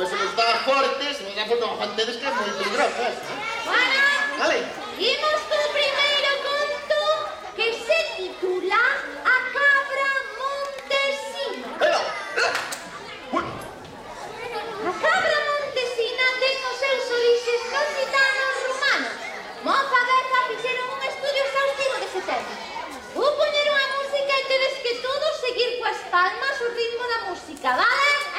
Home, se nos dá forte, se nos dá forte, non fantedes que é moi peligroso, Bueno, Vale. imos co primeiro conto que se titula A cabra montesina. A cabra montesina ten os seus orixes nos gitanos romanos. Moza Berza fixeron un estudio exhaustivo dese tema. Vou poñer unha música e tedes que todos seguir coas palmas o ritmo da música, vale?